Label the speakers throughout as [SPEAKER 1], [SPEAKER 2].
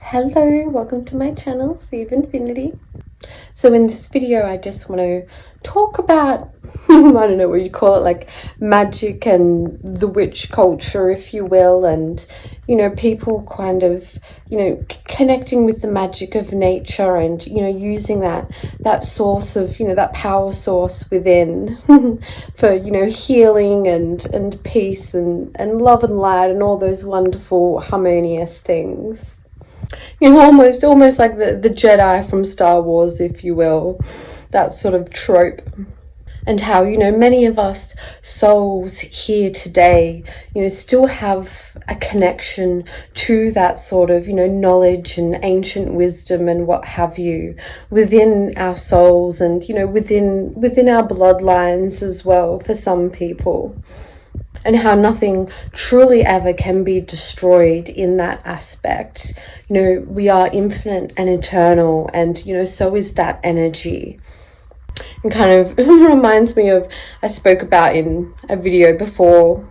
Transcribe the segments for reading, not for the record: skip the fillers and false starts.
[SPEAKER 1] Hello, welcome to my channel, Steve Infinity. So in this video, I just want to talk about, I don't know what you call it, like magic and the witch culture, if you will, and, people kind of, connecting with the magic of nature and, using that source of, that power source within for, healing and peace and love and light and all those wonderful, harmonious things. Almost like the Jedi from Star Wars, if you will, that sort of trope. And how, many of us souls here today, still have a connection to that sort of, knowledge and ancient wisdom and what have you within our souls and, within our bloodlines as well for some people. And how nothing truly ever can be destroyed in that aspect. We are infinite and eternal, and, so is that energy. And kind of reminds me of, I spoke about in a video before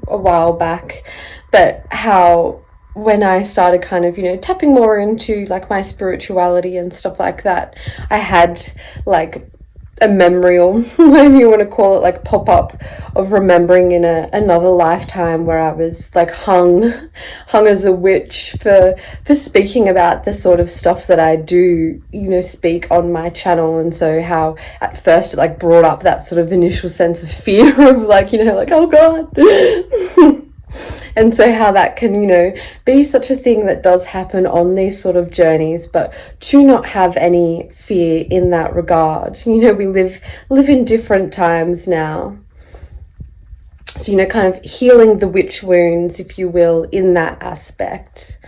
[SPEAKER 1] a while back, but how when I started kind of, tapping more into like my spirituality and stuff like that, I had like a memory, or whatever you want to call it, like pop up of remembering in another lifetime where I was like hung as a witch for speaking about the sort of stuff that I do, speak on my channel. And so how at first it like brought up that sort of initial sense of fear of like, like, oh God. And so how that can, be such a thing that does happen on these sort of journeys, but to not have any fear in that regard. We live in different times now. So, kind of healing the witch wounds, if you will, in that aspect.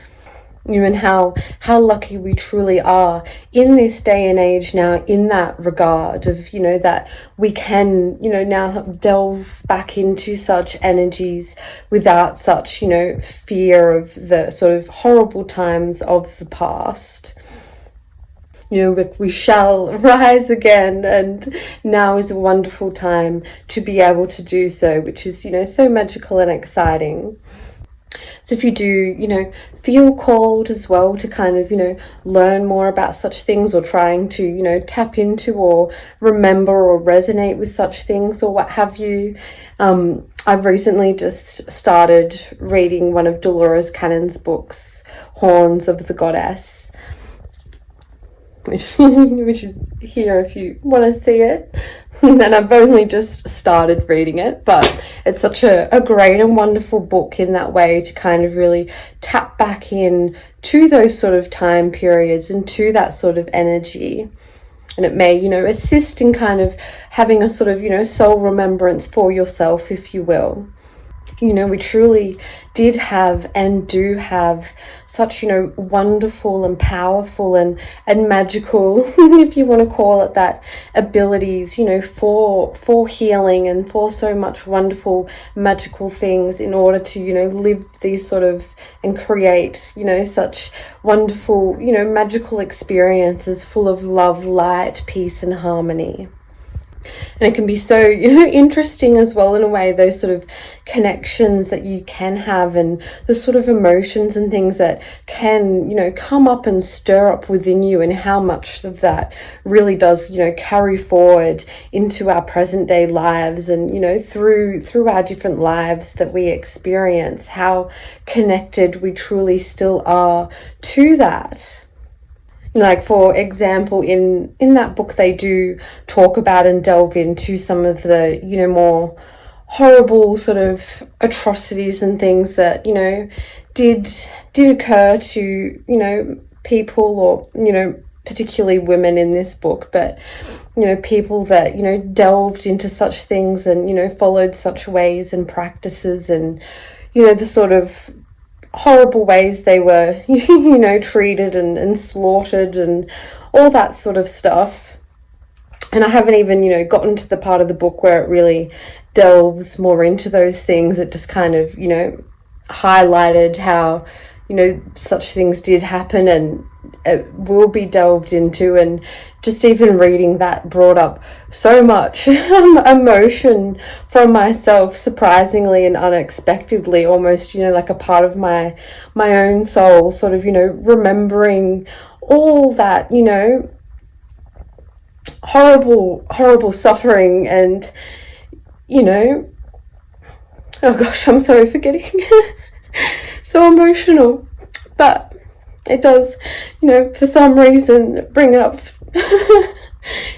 [SPEAKER 1] And how lucky we truly are in this day and age now in that regard of, that we can, now delve back into such energies without such, fear of the sort of horrible times of the past. We shall rise again, and now is a wonderful time to be able to do so, which is, so magical and exciting. So if you do, feel called as well to kind of, learn more about such things, or trying to, tap into or remember or resonate with such things or what have you, I've recently just started reading one of Dolores Cannon's books, Horns of the Goddess, which is here if you want to see it. And then I've only just started reading it, but it's such a great and wonderful book in that way to kind of really tap back in to those sort of time periods and to that sort of energy. And it may, assist in kind of having a sort of, soul remembrance for yourself, if you will. We truly did have and do have such, wonderful and powerful and magical, if you want to call it that, abilities, for healing and for so much wonderful magical things in order to, live these sort of and create, such wonderful, magical experiences full of love, light, peace and harmony. And it can be so, interesting as well in a way, those sort of connections that you can have and the sort of emotions and things that can, come up and stir up within you, and how much of that really does, carry forward into our present day lives and, through our different lives that we experience, how connected we truly still are to that. Like, for example, in that book, they do talk about and delve into some of the, more horrible sort of atrocities and things that, did occur to, people, or, particularly women in this book, but, people that, delved into such things and, followed such ways and practices and, the sort of horrible ways they were, treated and slaughtered and all that sort of stuff. And I haven't even, gotten to the part of the book where it really delves more into those things. It just kind of, highlighted how, such things did happen, and it will be delved into, and just even reading that brought up so much emotion from myself, surprisingly and unexpectedly, almost, you know, like a part of my own soul, sort of, you know, remembering all that, you know, horrible suffering. And, you know, oh gosh, I'm sorry for getting so emotional, but it does, you know, for some reason bring it up in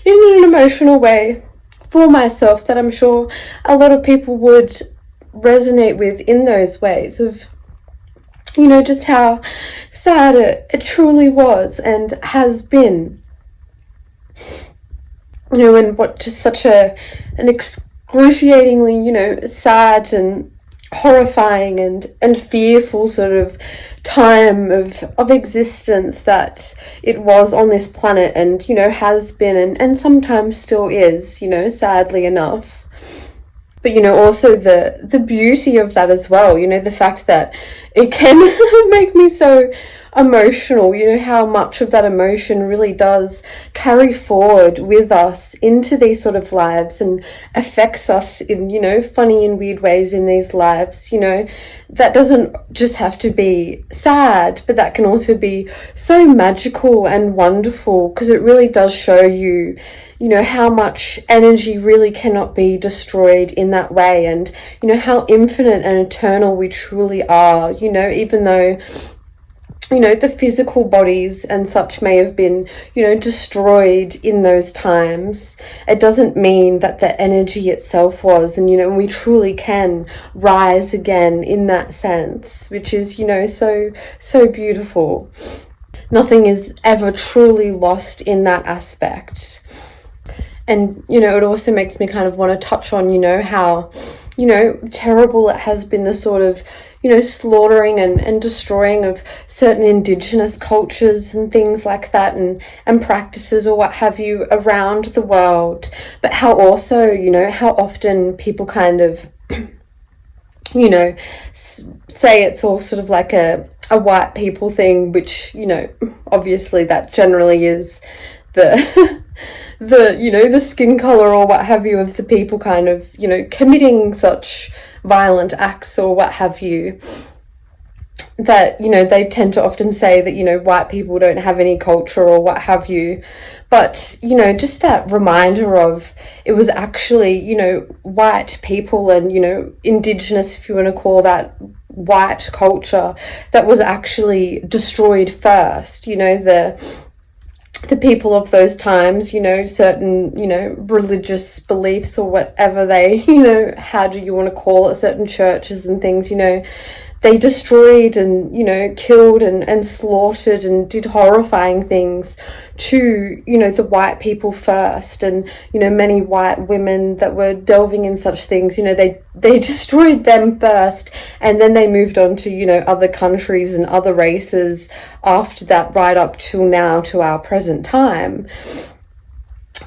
[SPEAKER 1] an emotional way for myself that I'm sure a lot of people would resonate with, in those ways of, you know, just how sad it truly was and has been, you know, and what just such an excruciatingly, you know, sad and horrifying and fearful sort of time of existence that it was on this planet, and, you know, has been and sometimes still is, you know, sadly enough. But, you know, also the beauty of that as well, you know, the fact that it can make me so emotional, you know, how much of that emotion really does carry forward with us into these sort of lives and affects us in, you know, funny and weird ways in these lives. You know, that doesn't just have to be sad, but that can also be so magical and wonderful, because it really does show you, you know, how much energy really cannot be destroyed in that way, and, you know, how infinite and eternal we truly are, you know, even though, you know, the physical bodies and such may have been, you know, destroyed in those times. It doesn't mean that the energy itself was, and, you know, we truly can rise again in that sense, which is, you know, so beautiful. Nothing is ever truly lost in that aspect. And, you know, it also makes me kind of want to touch on, you know, how, you know, terrible it has been, the sort of, you know, slaughtering and destroying of certain indigenous cultures and things like that, and practices or what have you around the world. But how also, you know, how often people kind of, you know, say it's all sort of like a white people thing, which, you know, obviously that generally is the you know, the skin color or what have you of the people kind of, you know, committing such violent acts or what have you, that, you know, they tend to often say that, you know, white people don't have any culture or what have you. But, you know, just that reminder of, it was actually, you know, white people and, you know, indigenous, if you want to call that white culture, that was actually destroyed first. You know, the people of those times, you know, certain, you know, religious beliefs or whatever they, you know, how do you want to call it, certain churches and things, you know, they destroyed and, you know, killed and slaughtered and did horrifying things to, you know, the white people first. And, you know, many white women that were delving in such things, you know, they destroyed them first, and then they moved on to, you know, other countries and other races after that, right up till now, to our present time.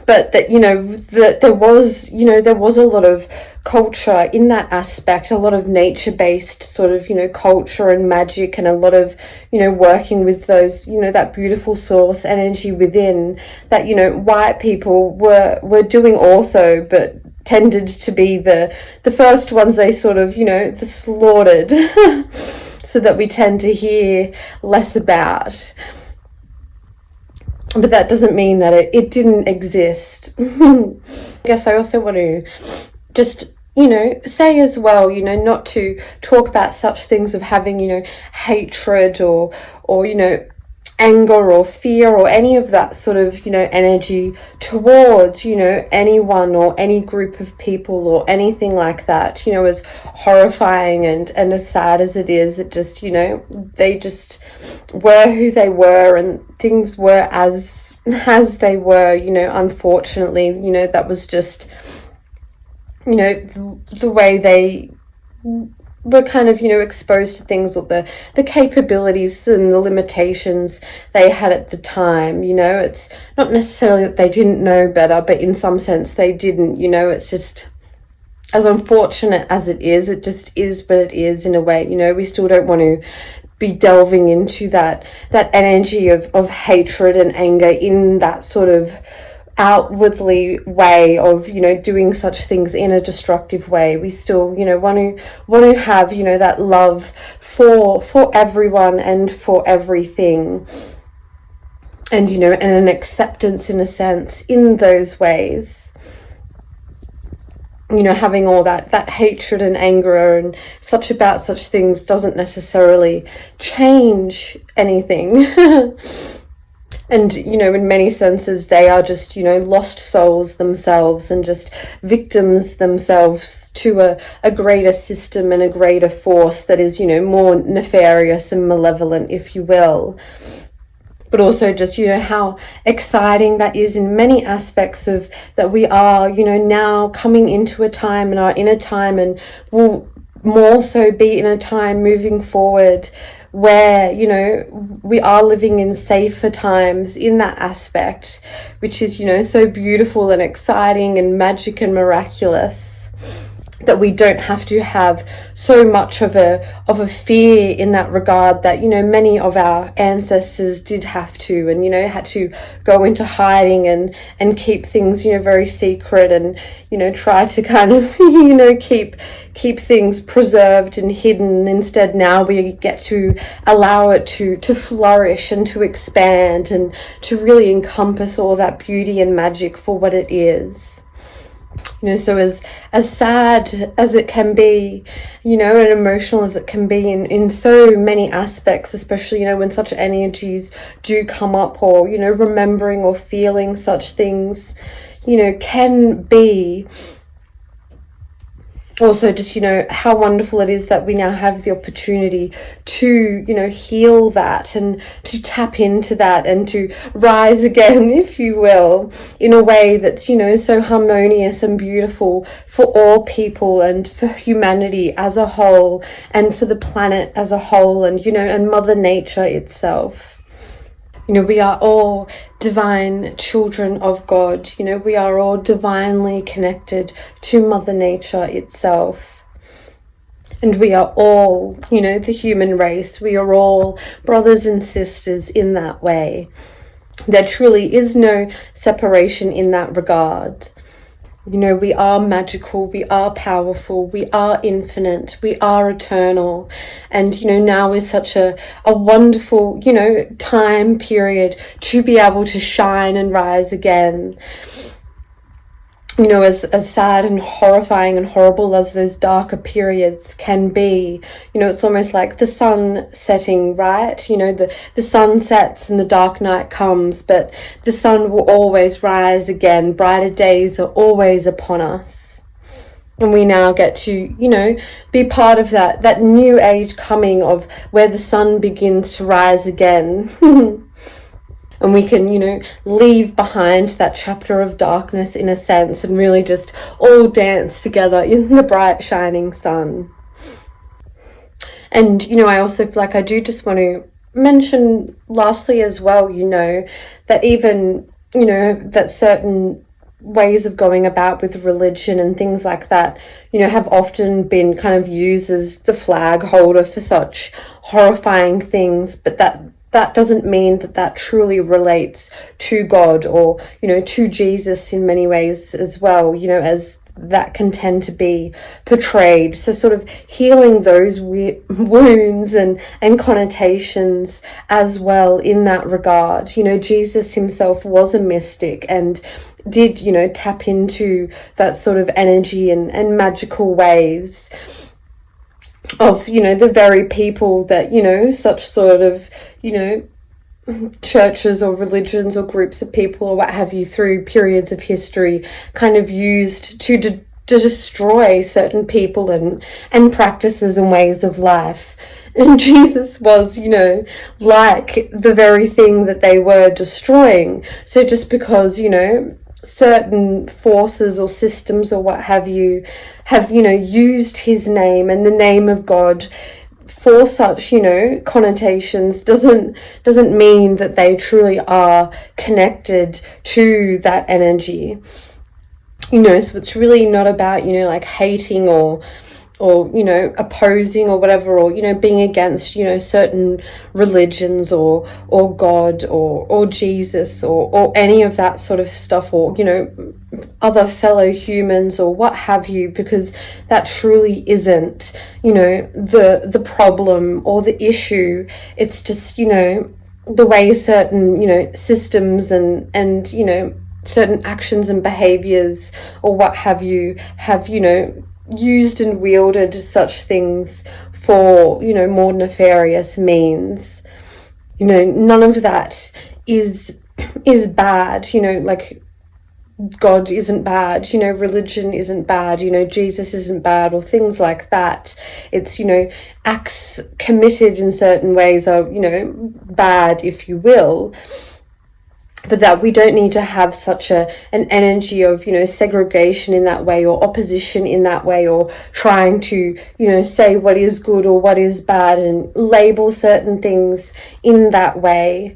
[SPEAKER 1] But that, you know, that there was, you know, there was a lot of culture in that aspect, a lot of nature-based sort of, you know, culture and magic, and a lot of, you know, working with those, you know, that beautiful source energy within, that, you know, white people were doing also, but tended to be the first ones they sort of, you know, the slaughtered so that we tend to hear less about. But that doesn't mean that it didn't exist. I guess I also want to just, you know, say as well, you know, not to talk about such things of having, you know, hatred or, you know, anger or fear or any of that sort of, you know, energy towards, you know, anyone or any group of people or anything like that. You know, as horrifying and as sad as it is, it just, you know, they just were who they were, and things were as they were, you know. Unfortunately, you know, that was just, you know, the way they were kind of, you know, exposed to things, or the capabilities and the limitations they had at the time. You know, it's not necessarily that they didn't know better, but in some sense they didn't. You know, it's just, as unfortunate as it is, it just is what it is in a way. You know, we still don't want to be delving into that energy of hatred and anger in that sort of outwardly way of, you know, doing such things in a destructive way. We still, you know, want to have, you know, that love for everyone and for everything, and, you know, and an acceptance in a sense in those ways. You know, having all that hatred and anger and such about such things doesn't necessarily change anything. And, you know, in many senses, they are just, you know, lost souls themselves and just victims themselves to a greater system and a greater force that is, you know, more nefarious and malevolent, if you will. But also just, you know, how exciting that is in many aspects of that we are, you know, now coming into a time and are in a time and will more so be in a time moving forward where, you know, we are living in safer times in that aspect, which is, you know, so beautiful and exciting and magic and miraculous, that we don't have to have so much of a fear in that regard that, you know, many of our ancestors did have to, and, you know, had to go into hiding and keep things, you know, very secret, and, you know, try to kind of, you know, keep things preserved and hidden. Instead, now we get to allow it to flourish and to expand and to really encompass all that beauty and magic for what it is. You know, so as sad as it can be, you know, and emotional as it can be in so many aspects, especially, you know, when such energies do come up, or, you know, remembering or feeling such things, you know, can be also just, you know, how wonderful it is that we now have the opportunity to, you know, heal that and to tap into that and to rise again, if you will, in a way that's, you know, so harmonious and beautiful for all people and for humanity as a whole and for the planet as a whole, and, you know, and Mother Nature itself. You know, we are all divine children of God. You know, we are all divinely connected to Mother Nature itself. And we are all, you know, the human race. We are all brothers and sisters in that way. There truly is no separation in that regard. You know, we are magical, we are powerful, we are infinite, we are eternal. And, you know, now is such a wonderful, you know, time period to be able to shine and rise again. You know, as sad and horrifying and horrible as those darker periods can be, you know, it's almost like the sun setting, right? You know, the sun sets and the dark night comes, but the sun will always rise again. Brighter days are always upon us. And we now get to, you know, be part of that new age coming of where the sun begins to rise again. And we can, you know, leave behind that chapter of darkness in a sense and really just all dance together in the bright shining sun. And, you know, I also feel like I do just want to mention lastly as well, you know, that even, you know, that certain ways of going about with religion and things like that, you know, have often been kind of used as the flag holder for such horrifying things, but that doesn't mean that truly relates to God or, you know, to Jesus in many ways as well, you know, as that can tend to be portrayed. So sort of healing those wounds and connotations as well in that regard. You know, Jesus himself was a mystic and did, you know, tap into that sort of energy and magical ways of, you know, the very people that, you know, such sort of, you know, churches or religions or groups of people or what have you through periods of history kind of used to destroy certain people and practices and ways of life. And Jesus was, you know, like the very thing that they were destroying. So just because, you know, certain forces or systems or what have you have, you know, used his name and the name of God for such, you know, connotations doesn't mean that they truly are connected to that energy. You know, so it's really not about, you know, like hating or or, you know, opposing or whatever, or, you know, being against, you know, certain religions or God or Jesus or any of that sort of stuff, or, you know, other fellow humans or what have you, because that truly isn't, you know, the problem or the issue. It's just, you know, the way certain, you know, systems and you know, certain actions and behaviors or what have you have, you know, used and wielded such things for, you know, more nefarious means. You know, none of that is bad. You know, like, God isn't bad, you know, religion isn't bad, you know, Jesus isn't bad, or things like that. It's, you know, acts committed in certain ways are, you know, bad, if you will, but that we don't need to have such an energy of, you know, segregation in that way, or opposition in that way, or trying to, you know, say what is good or what is bad and label certain things in that way,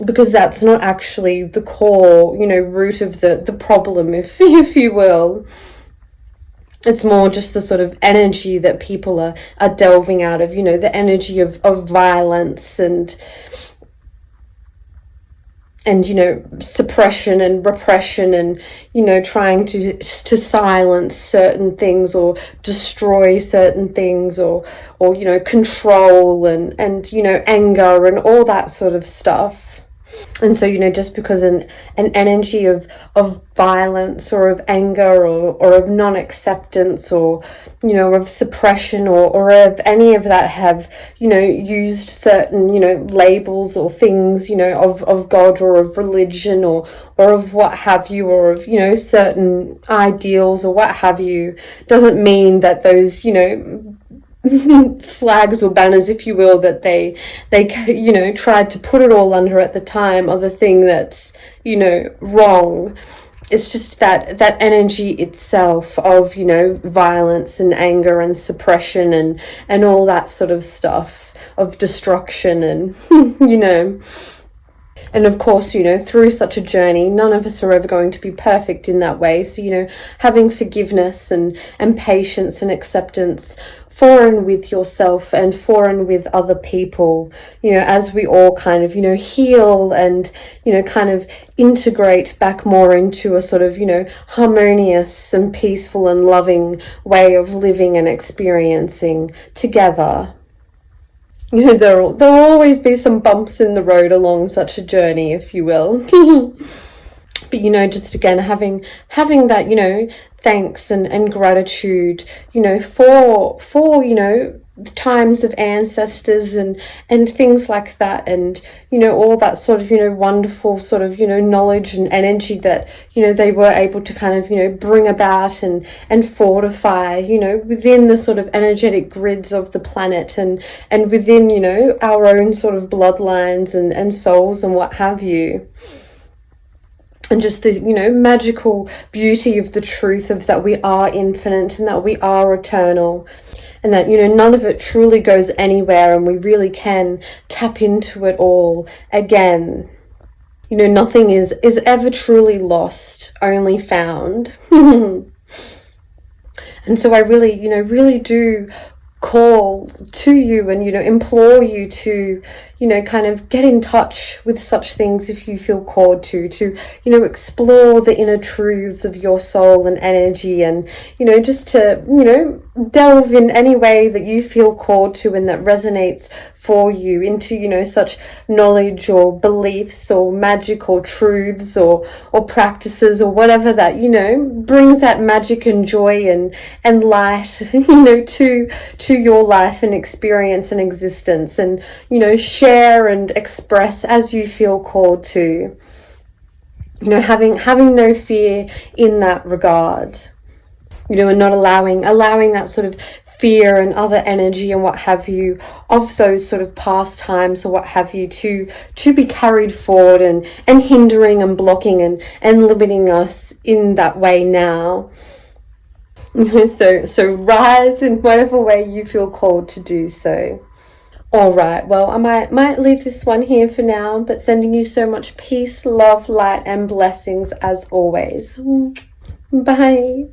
[SPEAKER 1] because that's not actually the core, you know, root of the problem, if you will. It's more just the sort of energy that people are delving out of, you know, the energy of violence and you know, suppression and repression, and, you know, trying to silence certain things or destroy certain things, or you know, control and you know, anger and all that sort of stuff. And so, you know, just because an energy of violence or of anger or of non-acceptance or, you know, of suppression or of any of that have, you know, used certain, you know, labels or things, you know, of God or of religion or of what have you, or of, you know, certain ideals or what have you, doesn't mean that those, you know, flags or banners, if you will, that they you know, tried to put it all under at the time, are the thing that's, you know, wrong. It's just that energy itself of, you know, violence and anger and suppression and all that sort of stuff, of destruction and you know. And of course, you know, through such a journey, none of us are ever going to be perfect in that way. So, you know, having forgiveness and patience and acceptance for and with yourself and for and with other people, you know, as we all kind of, you know, heal and, you know, kind of integrate back more into a sort of, you know, harmonious and peaceful and loving way of living and experiencing together. You know, there'll always be some bumps in the road along such a journey, if you will. But, you know, just again, having that, you know, thanks and gratitude, you know, for, you know, the times of ancestors and things like that, and, you know, all that sort of, you know, wonderful sort of, you know, knowledge and energy that, you know, they were able to kind of, you know, bring about and fortify, you know, within the sort of energetic grids of the planet and within, you know, our own sort of bloodlines and souls and what have you. And just the, you know, magical beauty of the truth of that we are infinite and that we are eternal, and that, you know, none of it truly goes anywhere, and we really can tap into it all again. You know, nothing is ever truly lost, only found. And so I really, you know, really do call to you and, you know, implore you to, you know, kind of get in touch with such things if you feel called to, you know, explore the inner truths of your soul and energy, and, you know, just to, you know, delve in any way that you feel called to and that resonates for you into, you know, such knowledge or beliefs or magical truths or practices or whatever that, you know, brings that magic and joy and light, you know, to your life and experience and existence, and, you know, share and express as you feel called to, you know, having no fear in that regard, you know, and not allowing that sort of fear and other energy and what have you of those sort of past times or what have you to be carried forward and hindering and blocking and limiting us in that way now. You know, so rise in whatever way you feel called to do so. All right, well, I might leave this one here for now, but sending you so much peace, love, light, and blessings as always. Bye.